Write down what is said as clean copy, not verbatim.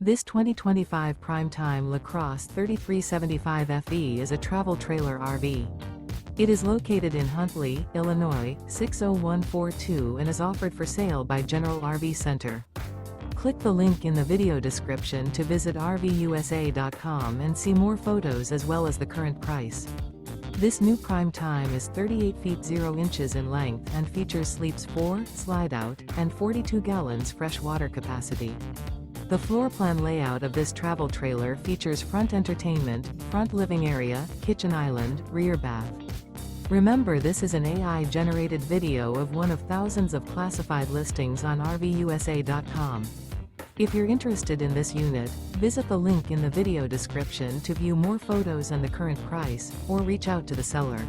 This 2025 Prime Time LaCrosse 3375 FE is a travel trailer RV. It is located in Huntley, Illinois, 60142 and is offered for sale by General RV Center. Click the link in the video description to visit RVUSA.com and see more photos as well as the current price. This new Prime Time is 38 feet 0 inches in length and features sleeps 4, Slideout, and 42 gallons fresh water capacity. The floor plan layout of this travel trailer features front entertainment, front living area, kitchen island, rear bath. Remember, this is an AI-generated video of one of thousands of classified listings on RVUSA.com. If you're interested in this unit, visit the link in the video description to view more photos and the current price, or reach out to the seller.